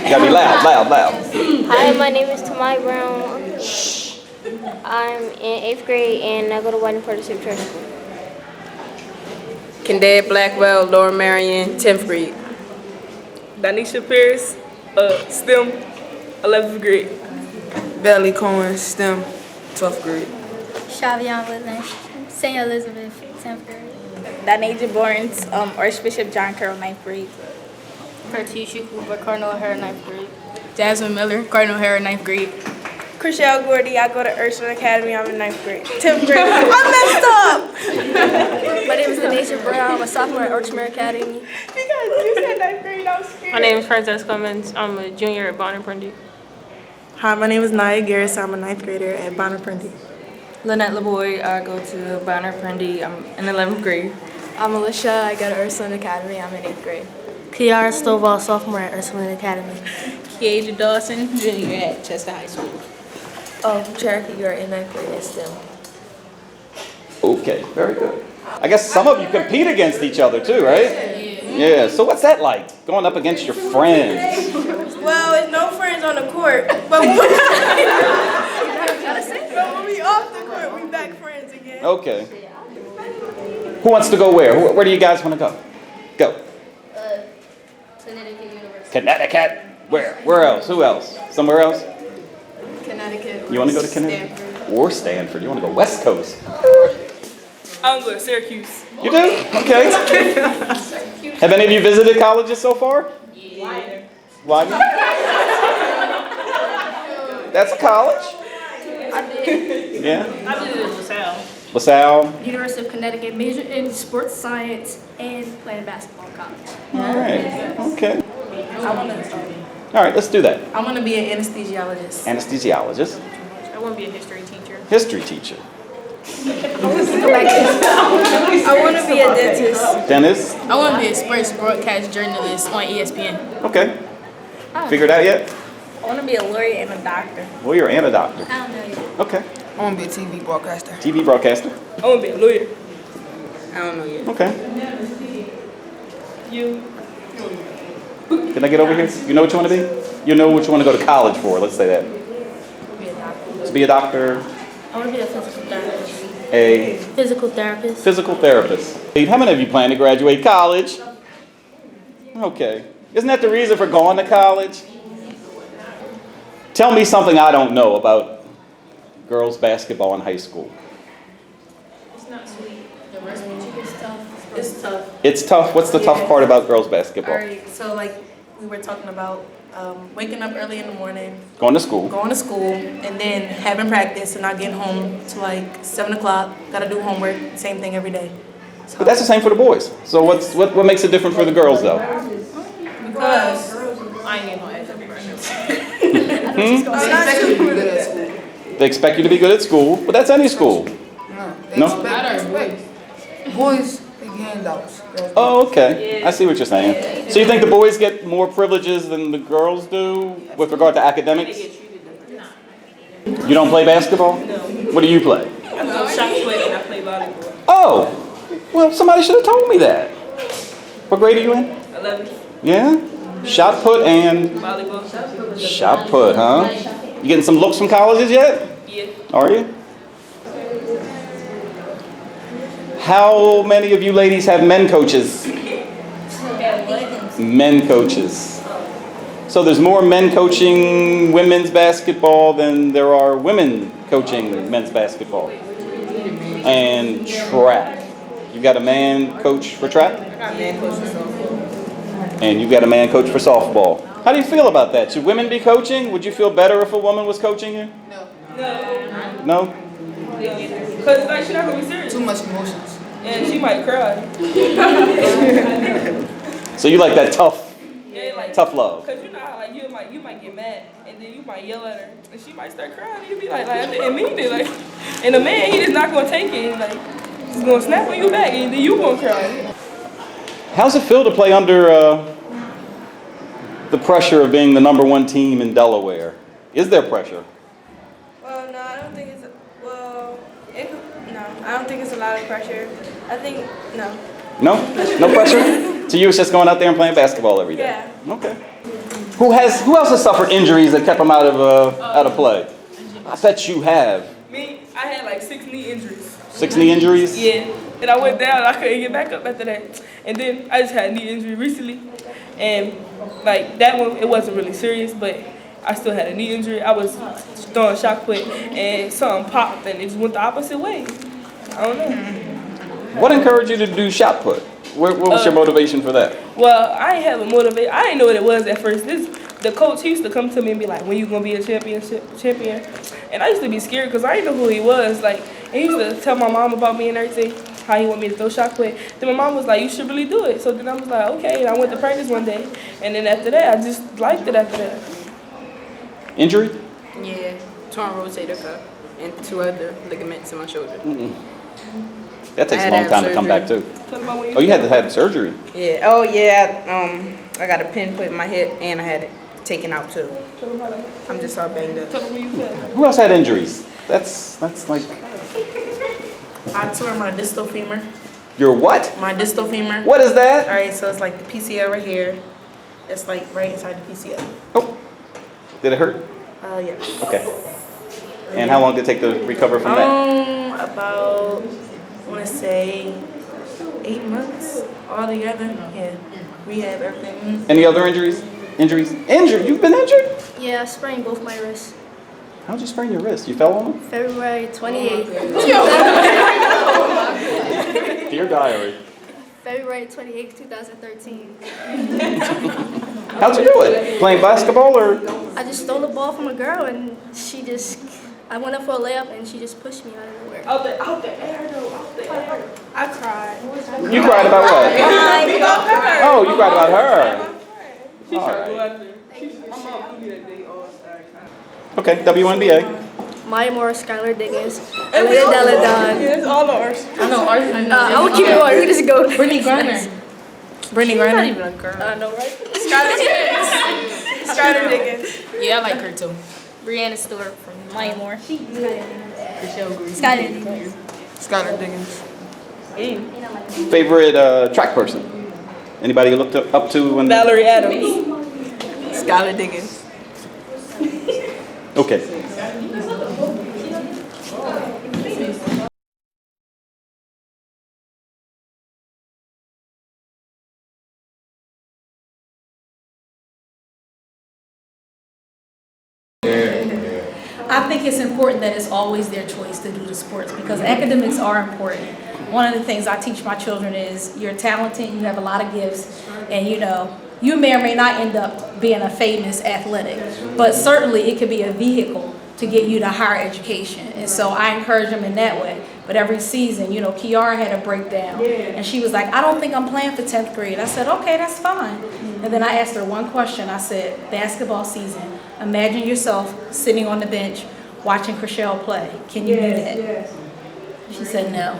You gotta be loud, loud, loud. Hi, my name is Tamai Brown. I'm in 8th grade and I go to Whiting Partnership Church School. Kendad Blackwell, Laura Marion, 10th grade. Danisha Pierce, STEM, 11th grade. Valley Cohen, STEM, 12th grade. Shavion Woodland, St. Elizabeth, 10th grade. Danaja Borns, Archbishop John Carroll, 9th grade. Partisha Cooper, Cardinal O'Hara, 9th grade. Jasmine Miller, Cardinal O'Hara, 9th grade. Chriselle Gordy, I go to Ursula Academy, I'm in 9th grade. 10th grade. I messed up! My name is Danisha Brown, I'm a sophomore at Orchmere Academy. Because you said 9th grade, I was scared. My name is Princess Clemens. I'm a junior at Bonner Prendy. Hi, my name is Naya Garris. I'm a 9th grader at Bonner Prendy. Lynette LeBoy. I go to Bonner Prendy. I'm in 11th grade. I'm Alicia, I go to Ursuline Academy, I'm in 8th grade. Kiara Stovall, sophomore at Ursuline Academy. Kiesha Dawson, junior at Chester High School. Oh, Cherokee, you're in 9th grade at STEM. Okay, very good. I guess some of you compete against each other too, right? Yeah, so what's that like, going up against your friends? Well, it's no friends on the court, but when we off the court, we back friends again. Okay. Who wants to go where? Where do you guys want to go? Go. Connecticut University. Connecticut? Where? Where else? Who else? Somewhere else? Connecticut. You want to go to Connecticut? Or Stanford? You want to go West Coast? I'm going to Syracuse. You do? Okay. Have any of you visited colleges so far? Yeah. Why? That's a college? I did. Yeah. I visited LaSalle. LaSalle? University of Connecticut, major in sports science and playing basketball in college. All right. Okay. I All right, let's do that. want to be an anesthesiologist. Anesthesiologist. I want to be a history teacher. History teacher. I want to be a dentist. Dentist. I want to be a sports broadcast journalist on ESPN. Okay. Figured out yet? I want to be a lawyer and a doctor. Lawyer and a doctor. I don't know yet. Okay. I want to be a TV broadcaster. TV broadcaster. I want to be a lawyer. I don't know yet. Okay. You. Can I get over here? You know what you want to be? You know what you want to go to college for, let's say that. To be a doctor. I want to be a physical therapist. A Physical therapist. physical therapist. How many of you plan to graduate college? Okay. Isn't that the reason for going to college? Tell me something I don't know about girls basketball in high school. It's not sweet. It's tough. It's tough. What's the tough part about girls basketball? Alright, so like we were talking about waking up early in the morning, Going to school. going to school, and then having practice and not getting home till like 7 o'clock. Gotta do homework, same thing every day. So, But that's the same for the boys. So what makes it different for the girls though? because I ain't getting no extra practice. They expect you to be good at school, but that's any school. No? Boys, they get handouts. Oh, okay. I see what you're saying. So you think the boys get more privileges than the girls do with regard to academics? You don't play basketball? No. What do you play? I go shot put and I play volleyball. Oh, well, somebody should have told me that. What grade are you in? 11th. Yeah? Shot put and Volleyball. shot put, huh? You getting some looks from colleges yet? Yeah. Are you? How many of you ladies have men coaches? Men coaches. So there's more men coaching women's basketball than there are women coaching men's basketball. And track. You got a man coach for track? And you got a man coach for softball. How do you feel about that? Should women be coaching? Would you feel better if a woman was coaching you? No. No? Because like, she's not going to be serious. Too much emotions. And she might cry. So you like that tough, Yeah, like, tough love? Because you know how like, you might get mad and then you might yell at her and she might start crying and you be like I didn't mean it. Like, and the man, he just not going to take it. And, like, he's going to snap on you back and then you going to cry. How's it feel to play under the pressure of being the #1 team in Delaware? Is there pressure? Well, no, I don't think it's, I don't think it's a lot of pressure. I think, no. No? No pressure? To you, it's just going out there and playing basketball every day? Yeah. Okay. Who else has suffered injuries that kept them out of play? I bet you have. Me, I had like 6 knee injuries. 6 knee injuries? Yeah. And I went down and I couldn't get back up after that. And then I just had a knee injury recently. And like that one, it wasn't really serious, but I still had a knee injury. I was throwing shot put and something popped and it just went the opposite way. I don't know. What encouraged you to do shot put? What was your motivation for that? Well, I ain't have a motivation. I didn't know what it was at first. The coach used to come to me and be like, "When you gonna be a champion?" And I used to be scared because I didn't know who he was. Like, and he used to tell my mom about me and everything, how he want me to throw shot put. Then my mom was like, "You should really do it." So then I was like, "Okay." And I went to practice one day, and then after that, I just liked it after that. Injury? Yeah, torn rotator cuff and 2 other ligaments in my shoulder. That takes I a had long to time have to come back too. Tell them about when Oh, you had to have surgery. Yeah. Oh yeah. I got a pin put in my hip and I had it taken out too. I'm just all banged up. Tell them when you feel. Who else had injuries? That's like I tore my distal femur. your what? My distal femur. What is that? All right, so it's like the PCL right here. It's like right inside the PCL. Oh, did it hurt? Yeah. Okay. And how long did it take to recover from that? About, I want to say 8 months altogether. Yeah. Rehab, everything. Any other injuries? Injuries? Injured? You've been injured? Yeah, I sprained both my wrists. How'd you sprain your wrist? You fell on them? February 28th. Dear diary. February 28th, 2013. How'd you do it? Playing basketball or? I just stole the ball from a girl and I went up for a layup and she just pushed me out of nowhere. Out the air though, out the air. I cried. You cried about what? Oh, you cried about her. She All tried to right. go out there. My mom blew me that day all-star. Okay, WNBA. Maya Moore, Skylar Diggins, Aaliyah Deladon. Yeah, it's all ours. I know, I would keep going. We just go. Brittany Griner. Brittany Not Griner. even a girl. I know, right? Skylar Diggins. Yeah, I like her too. Brianna Stewart from Maya Moore. Skylar Diggins. Skylar Diggins. Favorite track person? Anybody you looked up to when? Valerie Adams. Skylar Diggins. Okay. I think it's important that it's always their choice to do the sports because academics are important. One of the things I teach my children is you're talented, you have a lot of gifts, and you may or may not end up being a famous athletic, but certainly it could be a vehicle to get you to higher education. And so I encourage them in that way. But every season, Kiara had a breakdown, and she was like, I don't think I'm playing for 10th grade. I said, okay, that's fine. And then I asked her one question. I said, basketball season, imagine yourself sitting on the bench watching Chriselle play. Can you do that? Yes. She said no,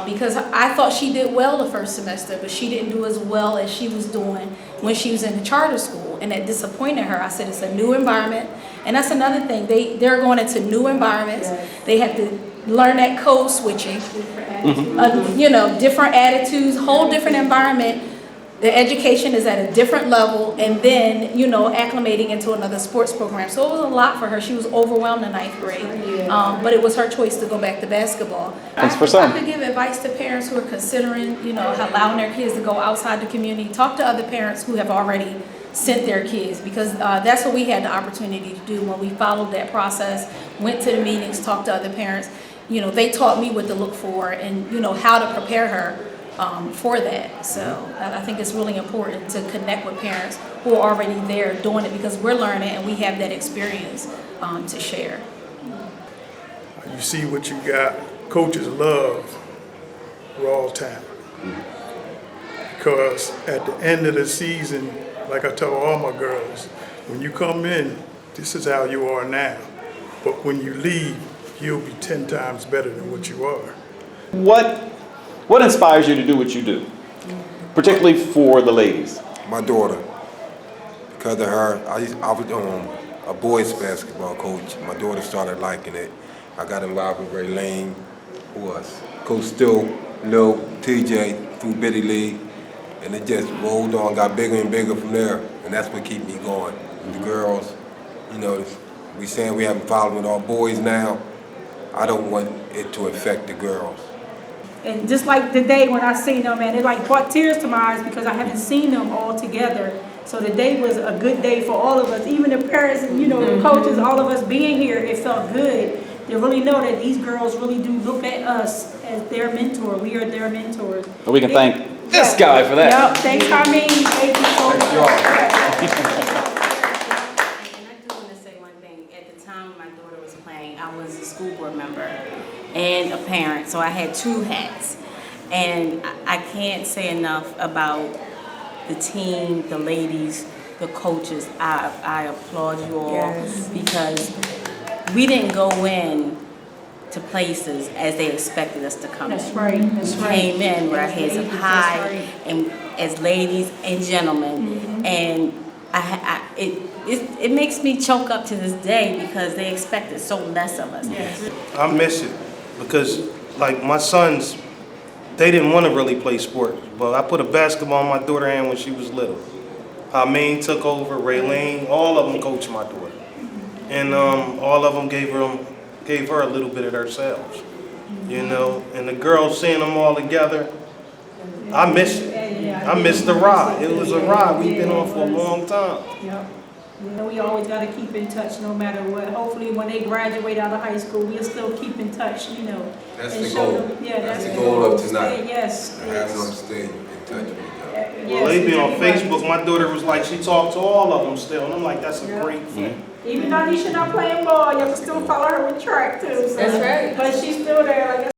because I thought she did well the first semester, but she didn't do as well as she was doing when she was in the charter school, and that disappointed her. I said it's a new environment, and that's another thing. They're going into new environments. They have to learn that code switching, different attitudes, whole different environment. The education is at a different level, and then, acclimating into another sports program. So it was a lot for her. She was overwhelmed in 9th grade, but it was her choice to go back to basketball. Thanks for some. I could give advice to parents who are considering, allowing their kids to go outside the community. Talk to other parents who have already sent their kids, because that's what we had the opportunity to do when we followed that process, went to the meetings, talked to other parents. They taught me what to look for and, how to prepare her for that. So I think it's really important to connect with parents who are already there doing it, because we're learning and we have that experience to share. You see what you got. Coaches love raw talent, because at the end of the season, like I tell all my girls, when you come in, this is how you are now, but when you leave, you'll be 10 times better than what you are. What inspires you to do what you do, particularly for the ladies? My daughter. Because of her, I was a boys basketball coach. My daughter started liking it. I got involved with Ray Lane, who was Coach Still, Lil, TJ, through Biddy League, and it just rolled on, got bigger and bigger from there. and that's what keep me going. The girls, you know, we saying we having problems with our boys now. I don't want it to affect the girls. And just like today when I seen them, man, it like brought tears to my eyes because I haven't seen them all together. So today was a good day for all of us, even the parents and, you know, the coaches, all of us being here. It felt good to really know that these girls really do look at us as their mentor. We are their mentors. But we can thank this guy for that. Yep, thanks, Hameen. Thank you so much. And I do want to say one thing. At the time my daughter was playing, I was a school board member and a parent, so I had two hats. And I can't say enough about the team, the ladies, the coaches. I applaud you all because we didn't go in to places as they expected us to come. That's right. That's we right. came in with our heads up high, right. and as ladies and gentlemen, and it makes me choke up to this day because they expected so less of us. Yes. I miss it because, like, my sons, they didn't want to really play sports, but I put a basketball in my daughter's hand when she was little. Hameen took over, Raylene, all of them coached my daughter. And all of them gave her a little bit of themselves, you know. And the girls, seeing them all together, I miss it. I miss the ride. It was a ride we've been on for a long time. Yep. You know, we always got to keep in touch no matter what. Hopefully when they graduate out of high school, we'll still keep in touch, you know. That's and the show goal. them, yeah, That's the goal of tonight. Yes. To have them stay in touch with each other. Well, they be on Facebook. My daughter was like, she talked to all of them still, and I'm like, that's a great thing. Even though Nisha not playing ball, you have to still follow her with track too. So. That's right. But she's still there, like